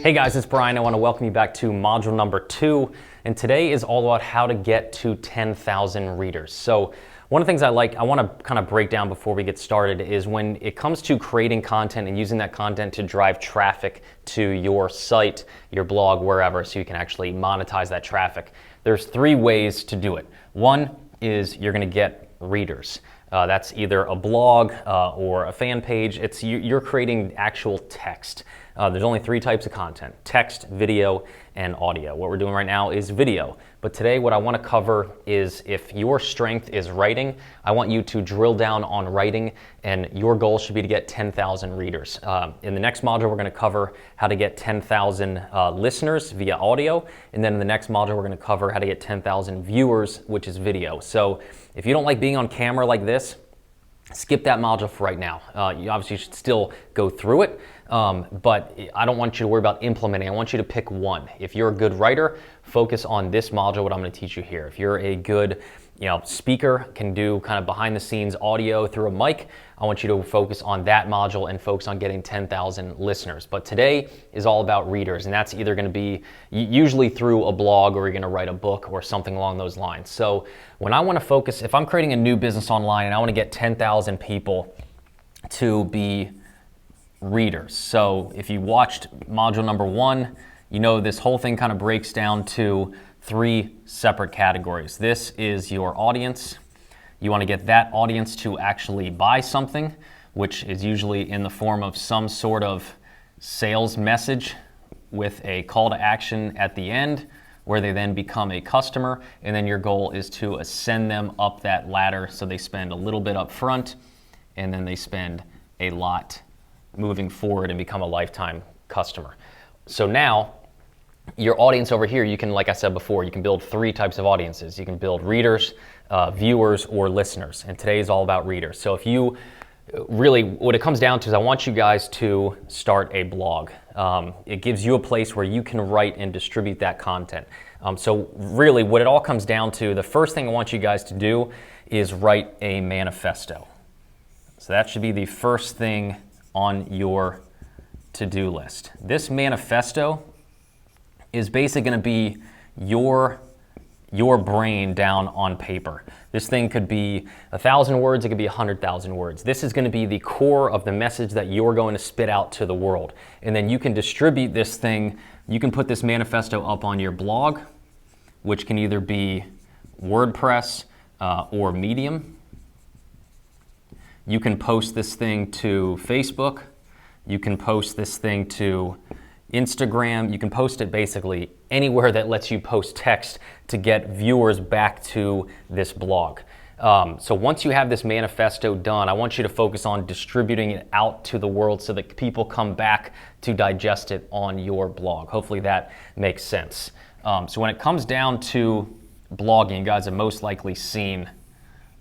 Hey guys, it's Brian. I want to welcome you back to module number 2, and today is all about how to get to 10,000 readers. So one of the things I want to kind of break down before we get started is when it comes to creating content and using that content to drive traffic to your site, your blog, wherever, so you can actually monetize that traffic. There's 3 ways to do it. One is you're going to get readers. That's either a blog or a fan page. You're creating actual text. There's only 3 types of content: text, video, and audio. What we're doing right now is video. But today what I want to cover is, if your strength is writing, I want you to drill down on writing, and your goal should be to get 10,000 readers. In the next module, we're going to cover how to get 10,000 listeners via audio. And then in the next module, we're going to cover how to get 10,000 viewers, which is video. So if you don't like being on camera like this, skip that module for right now. You obviously should still go through it, but I don't want you to worry about implementing. I want you to pick one. If you're a good writer, focus on this module, what I'm going to teach you here. If you're a good speaker, can do kind of behind the scenes audio through a mic, I want you to focus on that module and focus on getting 10,000 listeners. But today is all about readers, and that's either going to be usually through a blog, or you're going to write a book or something along those lines. So when I want to focus, if I'm creating a new business online and I want to get 10,000 people to be readers. So if you watched module number 1, you know this whole thing kind of breaks down to 3 separate categories. This is your audience. You want to get that audience to actually buy something, which is usually in the form of some sort of sales message with a call to action at the end, where they then become a customer. And then your goal is to ascend them up that ladder, so they spend a little bit up front and then they spend a lot moving forward and become a lifetime customer. So now your audience over here, you can, like I said before, you can build 3 types of audiences. You can build readers, viewers, or listeners. And today is all about readers. So if you really, what it comes down to is I want you guys to start a blog. It gives you a place where you can write and distribute that content. So really what it all comes down to, the first thing I want you guys to do is write a manifesto. So that should be the first thing on your to-do list. This manifesto is basically going to be your brain down on paper. This thing could be 1,000 words, it could be 100,000 words. This is going to be the core of the message that you're going to spit out to the world. And then you can distribute this thing. You can put this manifesto up on your blog, which can either be WordPress or Medium. You can post this thing to Facebook. You can post this thing to Instagram. You can post it basically anywhere that lets you post text to get viewers back to this blog. So once you have this manifesto done, I want you to focus on distributing it out to the world so that people come back to digest it on your blog. Hopefully that makes sense. So when it comes down to blogging, you guys have most likely seen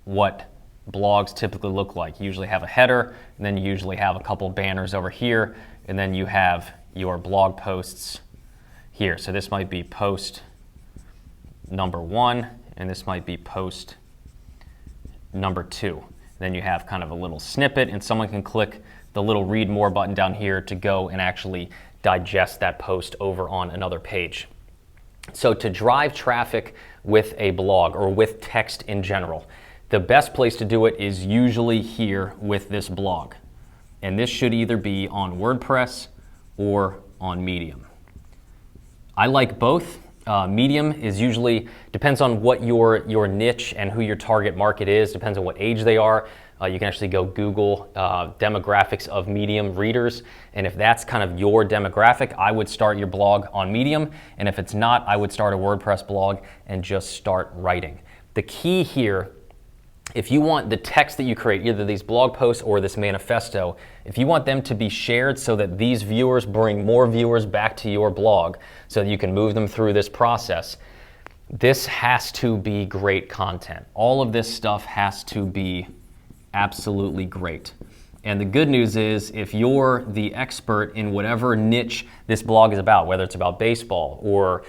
what blogs typically look like. You usually have a header, and then you usually have a couple banners over here, and then you have your blog posts here. So this might be post number 1, and this might be post number 2. Then you have kind of a little snippet, and someone can click the little read more button down here to go and actually digest that post over on another page. So to drive traffic with a blog or with text in general, the best place to do it is usually here with this blog. And this should either be on WordPress or on Medium. I like both. Medium is usually, depends on what your niche and who your target market is, depends on what age they are. You can actually go Google demographics of Medium readers, and if that's kind of your demographic, I would start your blog on Medium, and if it's not, I would start a WordPress blog and just start writing. The key here, if you want the text that you create, either these blog posts or this manifesto, if you want them to be shared so that these viewers bring more viewers back to your blog so that you can move them through this process, this has to be great content. All of this stuff has to be absolutely great. And the good news is, if you're the expert in whatever niche this blog is about, whether it's about baseball or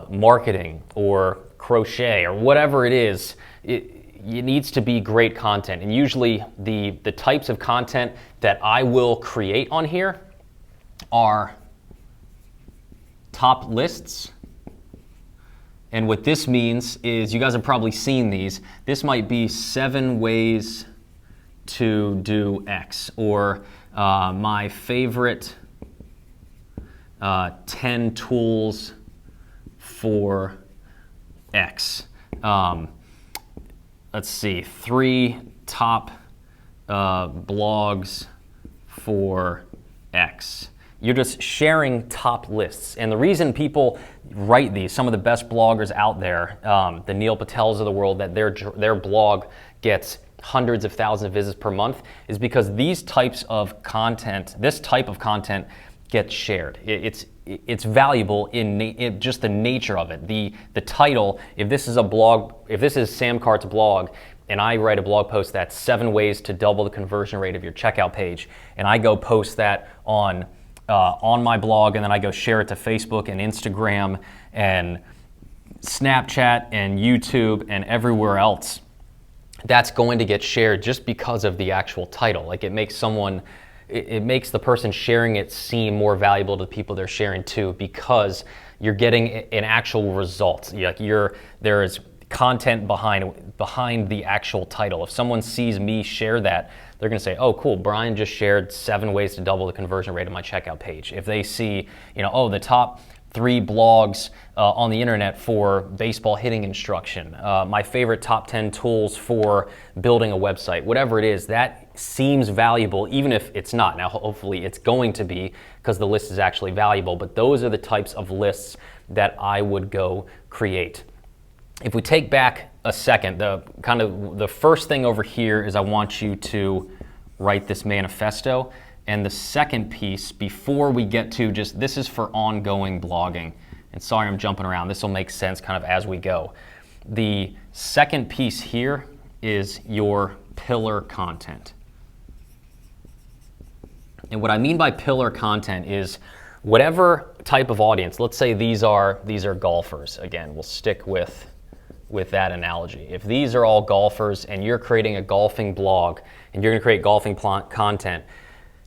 marketing or crochet or whatever it is, it needs to be great content. And usually the types of content that I will create on here are top lists. And what this means is, you guys have probably seen these. This might be 7 ways to do X, or my favorite 10 tools for X. Let's see, 3 top blogs for X. You're just sharing top lists. And the reason people write these, some of the best bloggers out there, the Neil Patels of the world, that their blog gets hundreds of thousands of visits per month, is because these types of content, this type of content gets shared. It's valuable in just the nature of it. The title, if this is a blog, if this is Sam Cart's blog, and I write a blog post that's 7 ways to double the conversion rate of your checkout page, and I go post that on my blog, and then I go share it to Facebook and Instagram and Snapchat and YouTube and everywhere else, that's going to get shared just because of the actual title. Like, it makes the person sharing it seem more valuable to the people they're sharing to, because you're getting an actual result. There is content behind the actual title. If someone sees me share that, they're going to say, oh, cool, Brian just shared 7 ways to double the conversion rate of my checkout page. If they see, oh, the top 3 blogs on the internet for baseball hitting instruction, my favorite top 10 tools for building a website, whatever it is, that seems valuable, even if it's not. Now, hopefully it's going to be, because the list is actually valuable, but those are the types of lists that I would go create. If we take back a second, the first thing over here is I want you to write this manifesto. And the second piece, before we get to just, this is for ongoing blogging. And sorry, I'm jumping around. This will make sense kind of as we go. The second piece here is your pillar content. And what I mean by pillar content is whatever type of audience, let's say these are golfers. Again, we'll stick with that analogy. If these are all golfers and you're creating a golfing blog and you're going to create golfing content,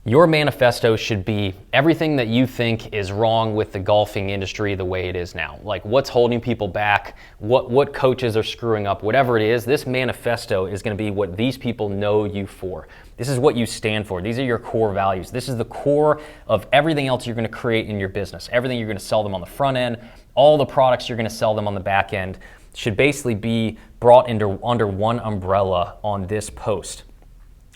your manifesto should be everything that you think is wrong with the golfing industry the way it is now. Like, what's holding people back, what coaches are screwing up, whatever it is, this manifesto is going to be what these people know you for. This is what you stand for. These are your core values. This is the core of everything else you're going to create in your business. Everything you're going to sell them on the front end, all the products you're going to sell them on the back end should basically be brought under one umbrella on this post.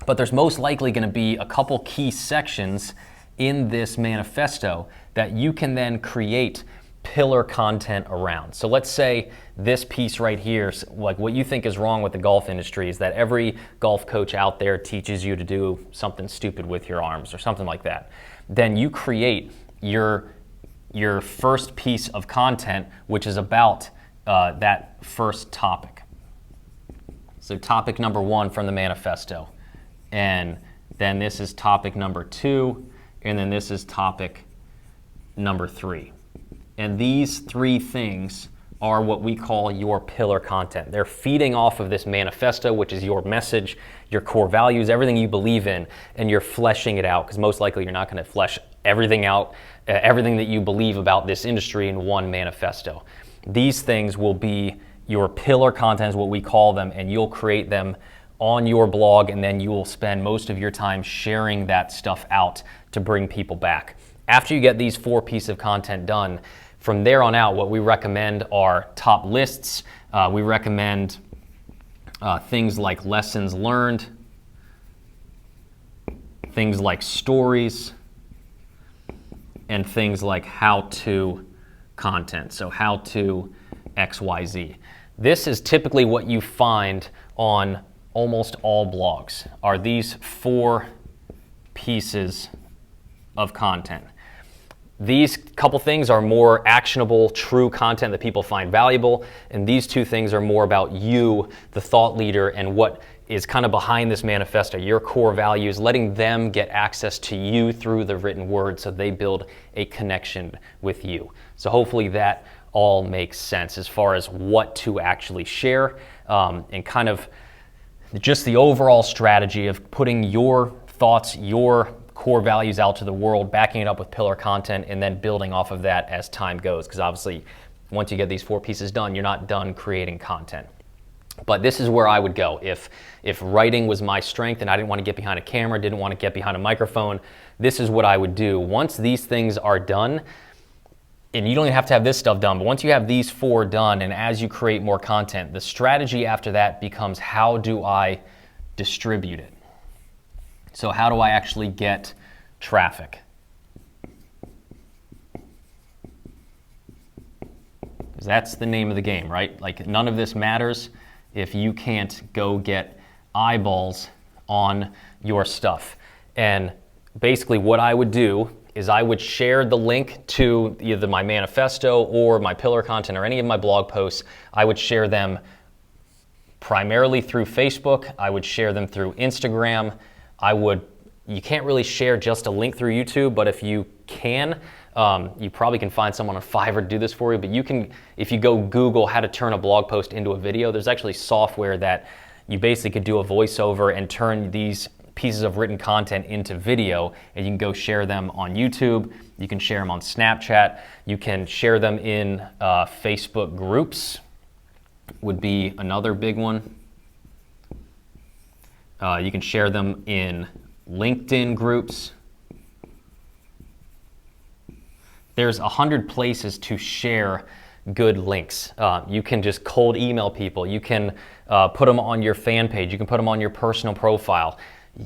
But there's most likely going to be a couple key sections in this manifesto that you can then create pillar content around. So let's say this piece right here, like what you think is wrong with the golf industry is that every golf coach out there teaches you to do something stupid with your arms or something like that. Then you create your first piece of content, which is about that first topic. So topic number 1 from the manifesto. And then this is topic number 2, and then this is topic number 3. And these 3 things are what we call your pillar content. They're feeding off of this manifesto, which is your message, your core values, everything you believe in, and you're fleshing it out, because most likely you're not going to flesh everything out, everything that you believe about this industry in one manifesto. These things will be your pillar content, is what we call them, and you'll create them on your blog, and then you will spend most of your time sharing that stuff out to bring people back. After you get these 4 pieces of content done, from there on out, what we recommend are top lists. We recommend things like lessons learned, things like stories, and things like how-to content. So how-to XYZ. This is typically what you find on almost all blogs, are these 4 pieces of content. These couple things are more actionable, true content that people find valuable, and these 2 things are more about you, the thought leader, and what is kind of behind this manifesto, your core values, letting them get access to you through the written word so they build a connection with you. So hopefully that all makes sense as far as what to actually share, and kind of just the overall strategy of putting your thoughts, your core values out to the world, backing it up with pillar content, and then building off of that as time goes. Because obviously, once you get these 4 pieces done, you're not done creating content. But this is where I would go. If writing was my strength and I didn't want to get behind a camera, didn't want to get behind a microphone, this is what I would do. Once these things are done, and you don't even have to have this stuff done, but once you have these 4 done, and as you create more content, the strategy after that becomes, how do I distribute it? So how do I actually get traffic? Because that's the name of the game, right? Like, none of this matters if you can't go get eyeballs on your stuff. And basically what I would do is I would share the link to either my manifesto or my pillar content or any of my blog posts. I would share them primarily through Facebook. I would share them through Instagram. You can't really share just a link through YouTube, but if you can, you probably can find someone on Fiverr to do this for you, but you can, if you go Google how to turn a blog post into a video, there's actually software that you basically could do a voiceover and turn these pieces of written content into video, and you can go share them on YouTube, you can share them on Snapchat, you can share them in Facebook groups, would be another big one. You can share them in LinkedIn groups. There's 100 places to share good links. You can just cold email people. You can put them on your fan page. You can put them on your personal profile.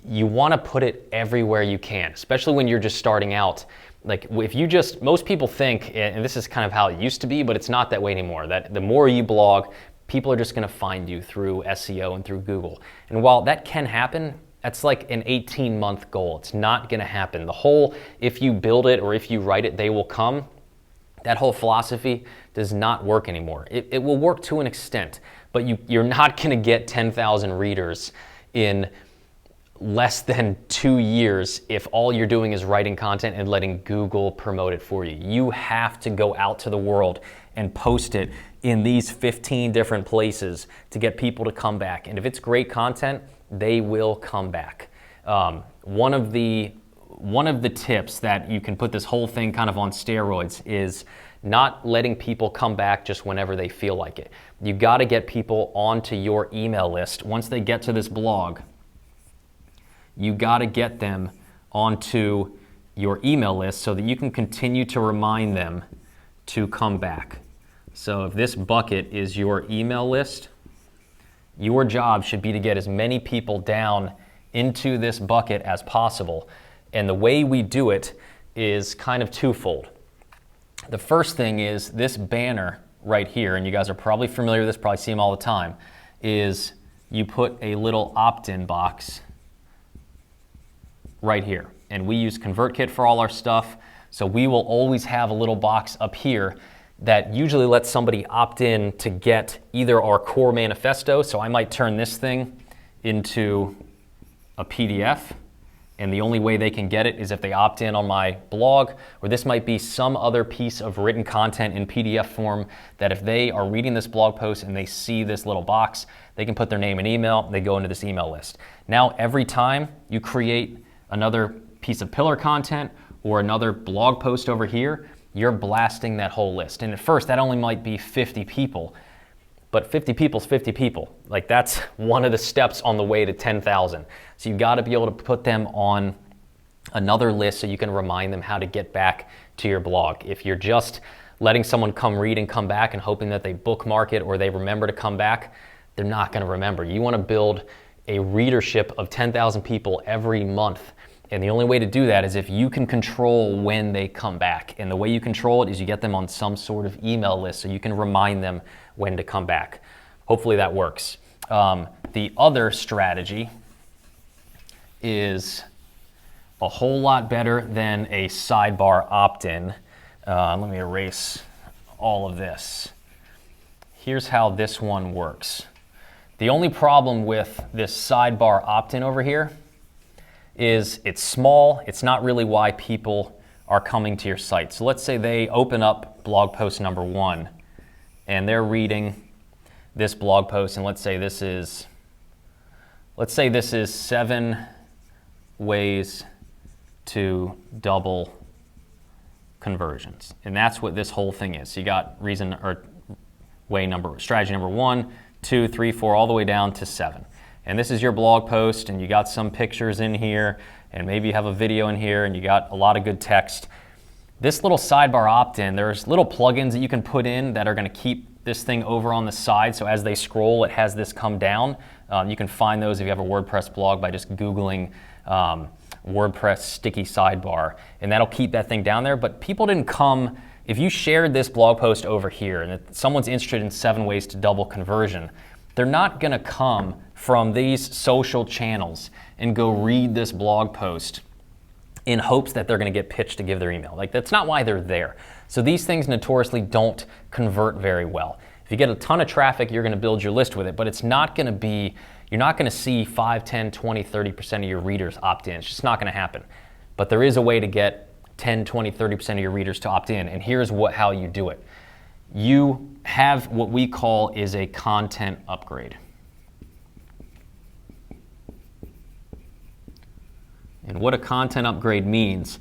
You want to put it everywhere you can, especially when you're just starting out. Like, if you just, most people think, and this is kind of how it used to be, but it's not that way anymore, that the more you blog, people are just going to find you through SEO and through Google. And while that can happen, that's like an 18-month goal. It's not going to happen. The whole, if you build it or if you write it, they will come, that whole philosophy does not work anymore. It will work to an extent, but you're not going to get 10,000 readers in less than 2 years if all you're doing is writing content and letting Google promote it for you. You have to go out to the world and post it in these 15 different places to get people to come back. And if it's great content, they will come back. One of the tips that you can put this whole thing kind of on steroids is not letting people come back just whenever they feel like it. You got to get people onto your email list. Once they get to this blog, you got to get them onto your email list so that you can continue to remind them to come back. So if this bucket is your email list, your job should be to get as many people down into this bucket as possible. And the way we do it is kind of twofold. The first thing is this banner right here, and you guys are probably familiar with this, probably see them all the time, is you put a little opt-in box right here. And we use ConvertKit for all our stuff, so we will always have a little box up here that usually lets somebody opt in to get either our core manifesto, so I might turn this thing into a PDF, and the only way they can get it is if they opt in on my blog, or this might be some other piece of written content in PDF form that if they are reading this blog post and they see this little box, they can put their name and email, they go into this email list. Now every time you create another piece of pillar content or another blog post over here, you're blasting that whole list. And at first that only might be 50 people, but 50 people is 50 people. Like, that's one of the steps on the way to 10,000. So you've got to be able to put them on another list so you can remind them how to get back to your blog. If you're just letting someone come read and come back and hoping that they bookmark it or they remember to come back, they're not going to remember. You want to build a readership of 10,000 people every month. And the only way to do that is if you can control when they come back. And the way you control it is you get them on some sort of email list so you can remind them when to come back. Hopefully that works. The other strategy is a whole lot better than a sidebar opt-in. Let me erase all of this. Here's how this one works. The only problem with this sidebar opt-in over here is it's small. It's not really why people are coming to your site. So let's say they open up blog post number 1 and they're reading this blog post, and let's say this is 7 ways to double conversions. And that's what this whole thing is. So you got strategy number 1, 2, 3, 4, all the way down to 7. And this is your blog post, and you got some pictures in here, and maybe you have a video in here, and you got a lot of good text. This little sidebar opt-in, there's little plugins that you can put in that are going to keep this thing over on the side, so as they scroll, it has this come down. You can find those if you have a WordPress blog by just Googling WordPress sticky sidebar, and that'll keep that thing down there. But people didn't come, if you shared this blog post over here and if someone's interested in 7 ways to double conversion, they're not going to come from these social channels and go read this blog post in hopes that they're going to get pitched to give their email. Like, that's not why they're there. So these things notoriously don't convert very well. If you get a ton of traffic, you're going to build your list with it, but it's not going to be, you're not going to see 5, 10, 20, 30% of your readers opt in. It's just not going to happen. But there is a way to get 10, 20, 30% of your readers to opt in, and here's how you do it. You have what we call is a content upgrade. And what a content upgrade means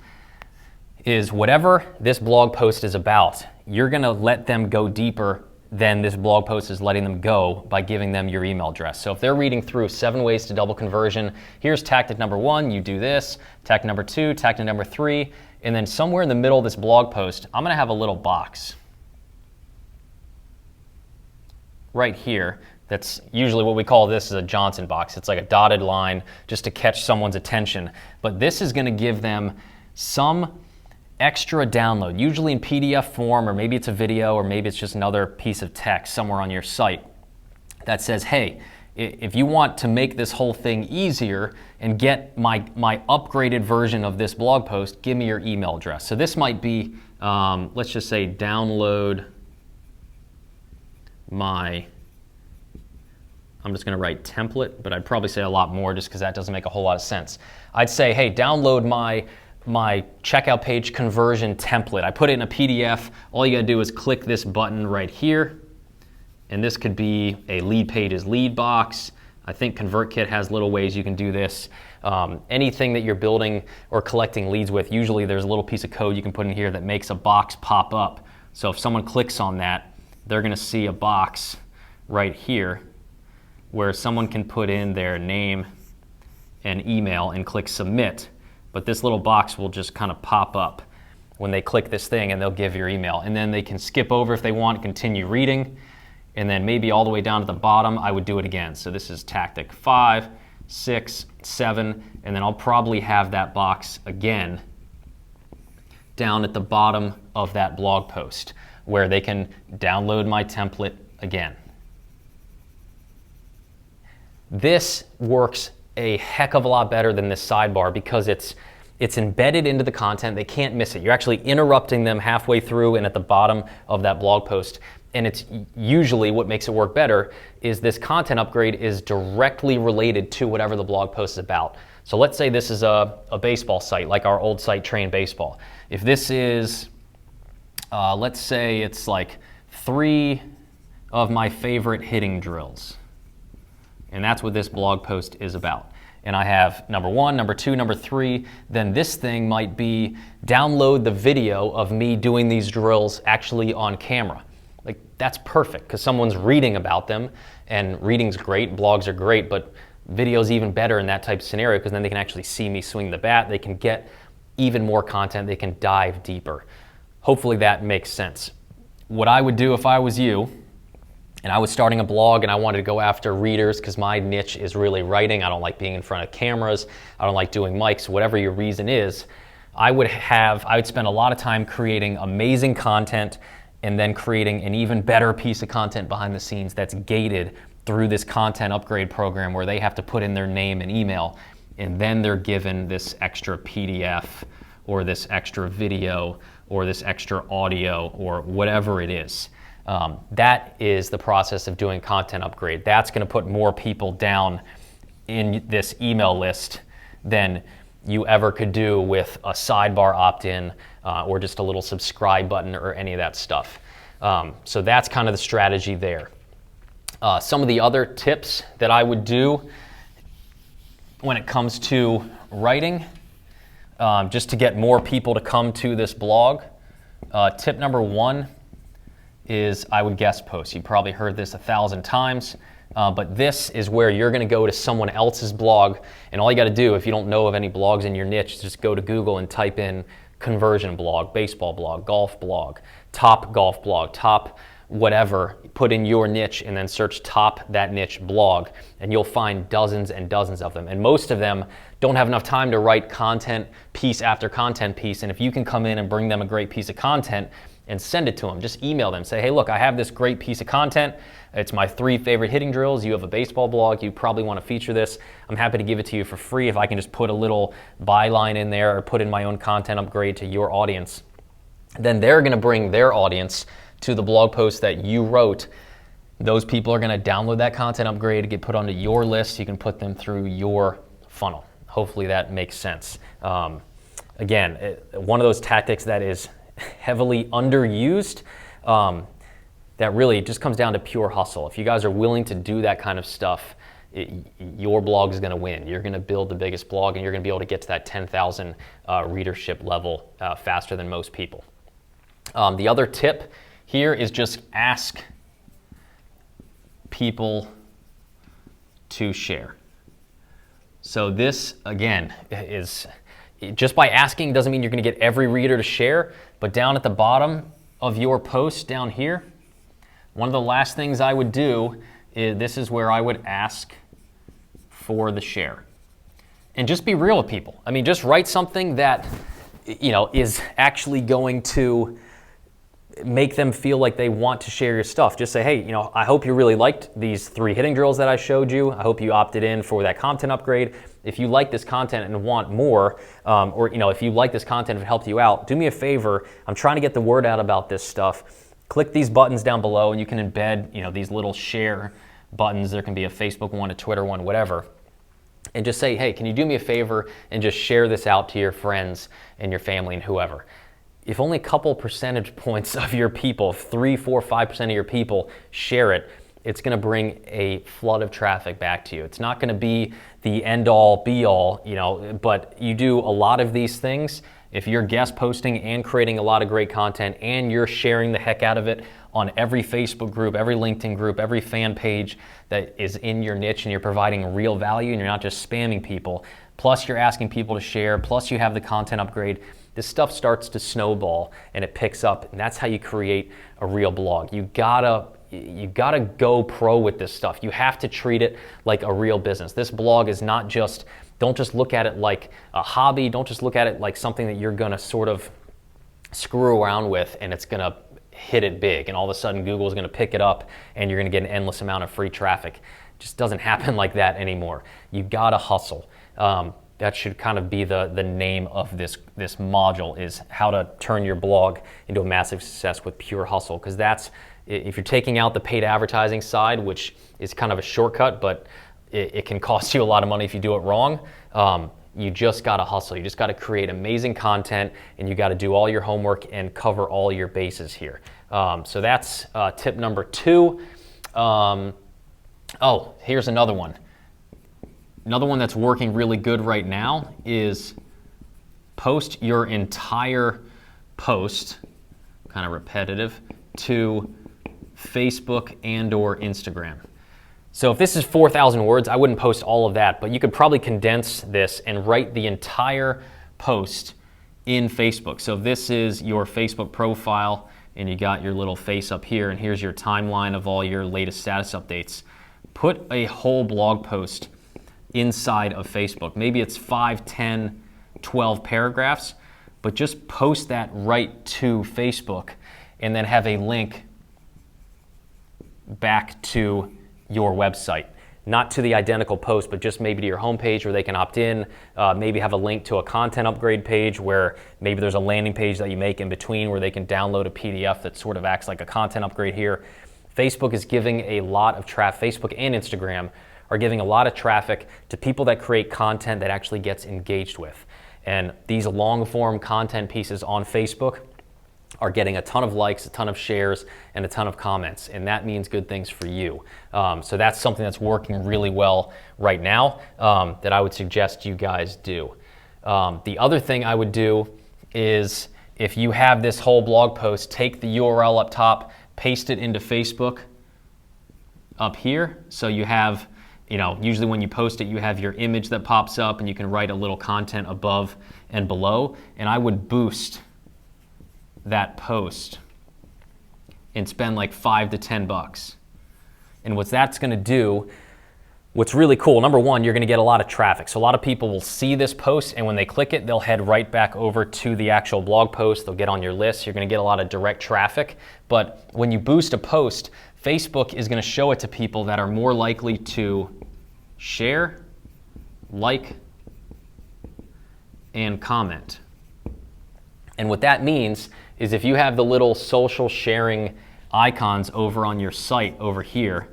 is whatever this blog post is about, you're going to let them go deeper than this blog post is letting them go by giving them your email address. So if they're reading through 7 ways to double conversion, here's tactic number 1, you do this, tactic number 2, tactic number 3, and then somewhere in the middle of this blog post, I'm going to have a little box right here. That's usually what we call this is a Johnson box. It's like a dotted line just to catch someone's attention. But this is going to give them some extra download, usually in PDF form, or maybe it's a video, or maybe it's just another piece of text somewhere on your site that says, hey, if you want to make this whole thing easier and get my upgraded version of this blog post, give me your email address. So this might be, let's just say, download my, I'm just going to write template, but I'd probably say a lot more just because that doesn't make a whole lot of sense. I'd say, hey, download my checkout page conversion template. I put it in a PDF. All you got to do is click this button right here. And this could be a lead pages lead box. I think ConvertKit has little ways you can do this. Anything that you're building or collecting leads with, usually there's a little piece of code you can put in here that makes a box pop up. So if someone clicks on that, they're going to see a box right here where someone can put in their name and email and click submit. But this little box will just kind of pop up when they click this thing, and they'll give your email. And then they can skip over if they want, continue reading, and then maybe all the way down to the bottom, I would do it again. So this is tactic 5, 6, 7, and then I'll probably have that box again down at the bottom of that blog post where they can download my template again. This works a heck of a lot better than this sidebar because it's embedded into the content. They can't miss it. You're actually interrupting them halfway through and at the bottom of that blog post. And it's usually what makes it work better is this content upgrade is directly related to whatever the blog post is about. So let's say this is a baseball site, like our old site, Train Baseball. If this is, let's say it's like 3 of my favorite hitting drills. And that's what this blog post is about. And I have number 1, number 2, number 3. Then this thing might be download the video of me doing these drills actually on camera. Like, that's perfect because someone's reading about them, and reading's great, blogs are great, but video's even better in that type of scenario because then they can actually see me swing the bat. They can get even more content. They can dive deeper. Hopefully that makes sense. What I would do if I was you, and I was starting a blog and I wanted to go after readers because my niche is really writing. I don't like being in front of cameras. I don't like doing mics, whatever your reason is. I would spend a lot of time creating amazing content and then creating an even better piece of content behind the scenes that's gated through this content upgrade program where they have to put in their name and email, and then they're given this extra PDF or this extra video or this extra audio or whatever it is. That is the process of doing content upgrade. That's going to put more people down in this email list than you ever could do with a sidebar opt-in or just a little subscribe button or any of that stuff. So that's kind of the strategy there. Some of the other tips that I would do when it comes to writing, just to get more people to come to this blog. Tip number 1 is I would guest post. You've probably heard this 1,000 times, but this is where you're going to go to someone else's blog, and all you got to do, if you don't know of any blogs in your niche, just go to Google and type in conversion blog, baseball blog, golf blog, top golf blog, top whatever, put in your niche and then search top that niche blog, and you'll find dozens and dozens of them. And most of them don't have enough time to write content piece after content piece, and if you can come in and bring them a great piece of content and send it to them, just email them, say, hey, look, I have this great piece of content. It's my 3 favorite hitting drills. You have a baseball blog. You probably want to feature this. I'm happy to give it to you for free if I can just put a little byline in there or put in my own content upgrade to your audience. Then they're going to bring their audience to the blog post that you wrote. Those people are going to download that content upgrade, get put onto your list. You can put them through your funnel. Hopefully that makes sense. Again, one of those tactics that is heavily underused, that really just comes down to pure hustle. If you guys are willing to do that kind of stuff, your blog is going to win. You're going to build the biggest blog, and you're going to be able to get to that 10,000 readership level faster than most people. The other tip here is just ask people to share. So this, again, is just by asking doesn't mean you're going to get every reader to share, but down at the bottom of your post down here, one of the last things I would do is this is where I would ask for the share. And just be real with people. I mean, just write something that, is actually going to make them feel like they want to share your stuff. Just say, hey, I hope you really liked these 3 hitting drills that I showed you. I hope you opted in for that content upgrade. If you like this content and want more, or if you like this content, if it helped you out, do me a favor. I'm trying to get the word out about this stuff. Click these buttons down below, and you can embed, these little share buttons. There can be a Facebook one, a Twitter one, whatever. And just say, hey, can you do me a favor and just share this out to your friends and your family and whoever. If only a couple percentage points of your people, 3, 4, 5% of your people share it, it's going to bring a flood of traffic back to you. It's not going to be the end all be all, but you do a lot of these things. If you're guest posting and creating a lot of great content and you're sharing the heck out of it on every Facebook group, every LinkedIn group, every fan page that is in your niche, and you're providing real value and you're not just spamming people, plus you're asking people to share, plus you have the content upgrade, this stuff starts to snowball and it picks up, and that's how you create a real blog. You gotta go pro with this stuff. You have to treat it like a real business. This blog is not just, don't just look at it like a hobby. Don't just look at it like something that you're gonna sort of screw around with and it's gonna hit it big, and all of a sudden Google's gonna pick it up and you're gonna get an endless amount of free traffic. It just doesn't happen like that anymore. You gotta hustle. That should kind of be the name of this module, is how to turn your blog into a massive success with pure hustle. Because that's, if you're taking out the paid advertising side, which is kind of a shortcut, but it can cost you a lot of money if you do it wrong, you just got to hustle. You just got to create amazing content, and you got to do all your homework and cover all your bases here. So that's tip number 2. Here's another one. Another one that's working really good right now is post your entire post, kind of repetitive, to Facebook and or Instagram. So if this is 4,000 words, I wouldn't post all of that, but you could probably condense this and write the entire post in Facebook. So if this is your Facebook profile and you got your little face up here, and here's your timeline of all your latest status updates, put a whole blog post inside of Facebook. Maybe it's 5, 10, 12 paragraphs, but just post that right to Facebook and then have a link back to your website. Not to the identical post, but just maybe to your homepage where they can opt in. Maybe have a link to a content upgrade page where maybe there's a landing page that you make in between where they can download a PDF that sort of acts like a content upgrade here. Facebook is giving a lot of traffic. Facebook and Instagram are giving a lot of traffic to people that create content that actually gets engaged with. And these long form content pieces on Facebook are getting a ton of likes, a ton of shares, and a ton of comments. And that means good things for you. So that's something that's working really well right now that I would suggest you guys do. The other thing I would do is, if you have this whole blog post, take the URL up top, paste it into Facebook up here. So you have, usually when you post it, you have your image that pops up and you can write a little content above and below. And I would boost that post and spend like $5 to $10. And what that's going to do, what's really cool, number one, you're going to get a lot of traffic. So a lot of people will see this post, and when they click it, they'll head right back over to the actual blog post. They'll get on your list. You're going to get a lot of direct traffic. But when you boost a post, Facebook is going to show it to people that are more likely to share, like, and comment. And what that means is, if you have the little social sharing icons over on your site over here,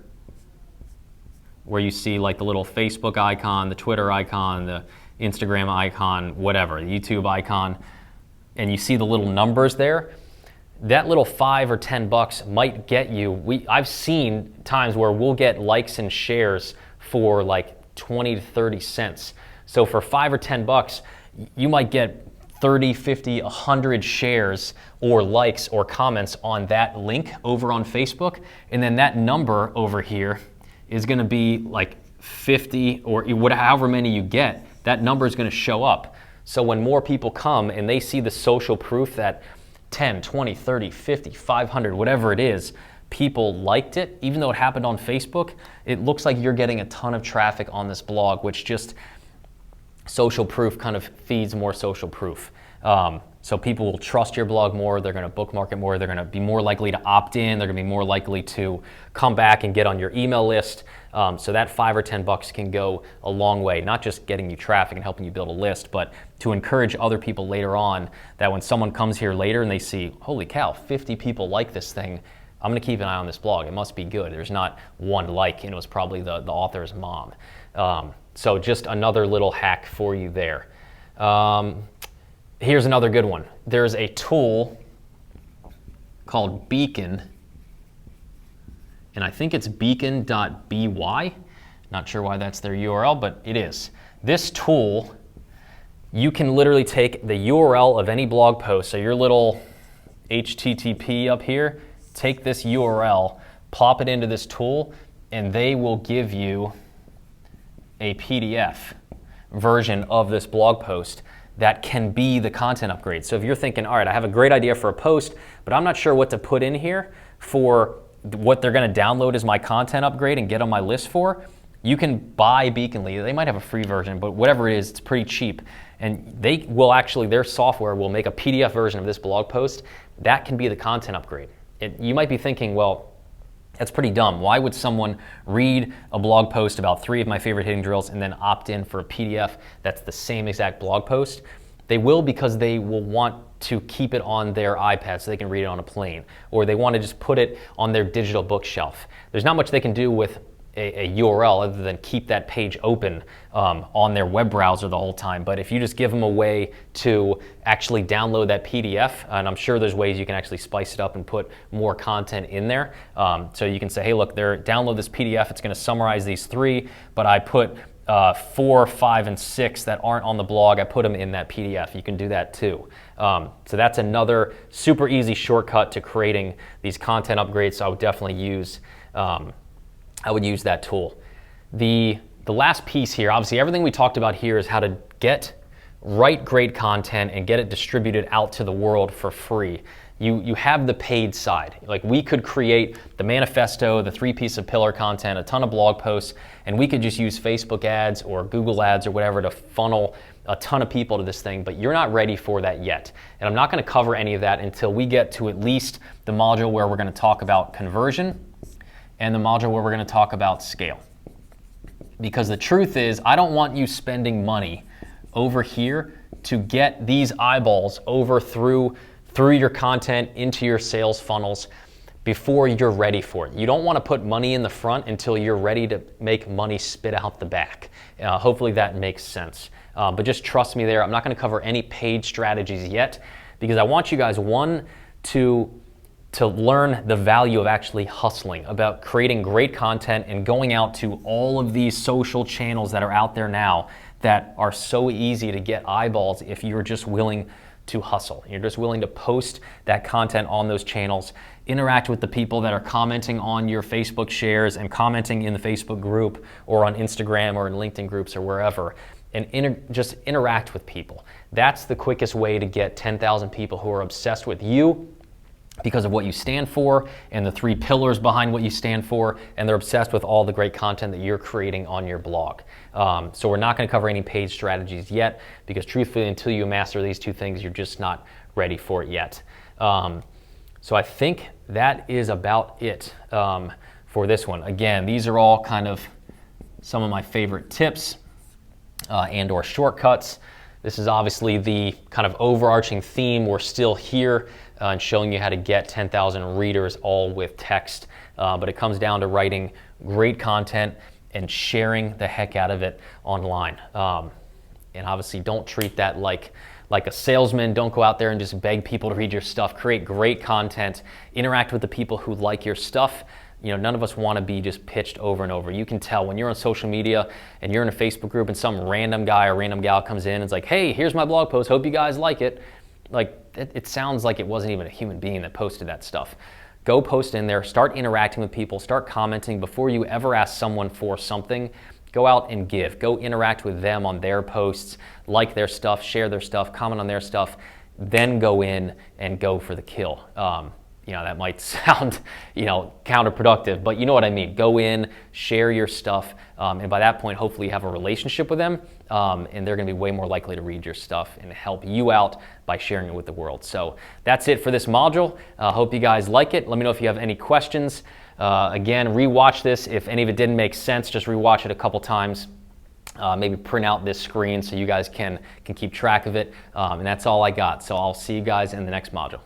where you see like the little Facebook icon, the Twitter icon, the Instagram icon, whatever, the YouTube icon, and you see the little numbers there, that little $5 or $10 might get you. I've seen times where we'll get likes and shares for like 20 to 30 cents. So for $5 or $10, you might get 30, 50, 100 shares or likes or comments on that link over on Facebook. And then that number over here is going to be like 50 or however many you get, that number is going to show up. So when more people come and they see the social proof that 10, 20, 30, 50, 500, whatever it is, people liked it, even though it happened on Facebook, it looks like you're getting a ton of traffic on this blog, which just social proof kind of feeds more social proof. So people will trust your blog more, they're going to bookmark it more, they're going to be more likely to opt in, they're going to be more likely to come back and get on your email list. So that $5 or $10 can go a long way, not just getting you traffic and helping you build a list, but to encourage other people later on, that when someone comes here later and they see, holy cow, 50 people like this thing, I'm going to keep an eye on this blog. It must be good. There's not one like, and it was probably the author's mom. So just another little hack for you there. Here's another good one. There's a tool called Beacon, and I think it's beacon.by. Not sure why that's their URL, but it is. This tool, you can literally take the URL of any blog post, so your little HTTP up here, take this URL, plop it into this tool, and they will give you a PDF version of this blog post that can be the content upgrade. So if you're thinking, all right, I have a great idea for a post, but I'm not sure what to put in here for what they're going to download as my content upgrade and get on my list for, you can buy Beaconly. They might have a free version, but whatever it is, it's pretty cheap. And they will actually, their software will make a PDF version of this blog post. That can be the content upgrade. You might be thinking, well, that's pretty dumb. Why would someone read a blog post about 3 of my favorite hitting drills and then opt in for a PDF that's the same exact blog post? They will, because they will want to keep it on their iPad so they can read it on a plane, or they want to just put it on their digital bookshelf. There's not much they can do with a URL other than keep that page open on their web browser the whole time. But if you just give them a way to actually download that PDF, and I'm sure there's ways you can actually spice it up and put more content in there. So you can say, hey, look, download this PDF. It's going to summarize these 3, but I put 4, 5, and 6 that aren't on the blog. I put them in that PDF. You can do that too. So that's another super easy shortcut to creating these content upgrades. So I would definitely use that tool. The last piece here, obviously everything we talked about here is how to write great content and get it distributed out to the world for free. You have the paid side. Like, we could create the manifesto, the 3-piece of pillar content, a ton of blog posts, and we could just use Facebook ads or Google ads or whatever to funnel a ton of people to this thing, but you're not ready for that yet. And I'm not going to cover any of that until we get to at least the module where we're going to talk about conversion and the module where we're going to talk about scale. Because the truth is, I don't want you spending money over here to get these eyeballs over through your content into your sales funnels before you're ready for it. You don't want to put money in the front until you're ready to make money spit out the back. Hopefully that makes sense. But just trust me there. I'm not going to cover any paid strategies yet, because I want you guys, one, to learn the value of actually hustling, about creating great content and going out to all of these social channels that are out there now that are so easy to get eyeballs if you're just willing to hustle. You're just willing to post that content on those channels, interact with the people that are commenting on your Facebook shares and commenting in the Facebook group or on Instagram or in LinkedIn groups or wherever, and just interact with people. That's the quickest way to get 10,000 people who are obsessed with you because of what you stand for and the 3 pillars behind what you stand for, and they're obsessed with all the great content that you're creating on your blog. So we're not going to cover any paid strategies yet because truthfully, until you master these 2 things, you're just not ready for it yet. So I think that is about it for this one. Again, these are all kind of some of my favorite tips and or shortcuts. This is obviously the kind of overarching theme. We're still here and showing you how to get 10,000 readers all with text. But it comes down to writing great content and sharing the heck out of it online. And obviously don't treat that like a salesman. Don't go out there and just beg people to read your stuff. Create great content. Interact with the people who like your stuff. You know, none of us want to be just pitched over and over. You can tell when you're on social media and you're in a Facebook group and some random guy or random gal comes in and is like, hey, here's my blog post, hope you guys like it. Like, it sounds like it wasn't even a human being that posted that stuff. Go post in there, start interacting with people, start commenting before you ever ask someone for something. Go out and give. Go interact with them on their posts, like their stuff, share their stuff, comment on their stuff, then go in and go for the kill. You know, that might sound, counterproductive, but you know what I mean. Go in, share your stuff, and by that point, hopefully you have a relationship with them, and they're gonna be way more likely to read your stuff and help you out by sharing it with the world. So that's it for this module. Hope you guys like it. Let me know if you have any questions. Again, rewatch this. If any of it didn't make sense, just rewatch it a couple times. Maybe print out this screen so you guys can keep track of it. And that's all I got. So I'll see you guys in the next module.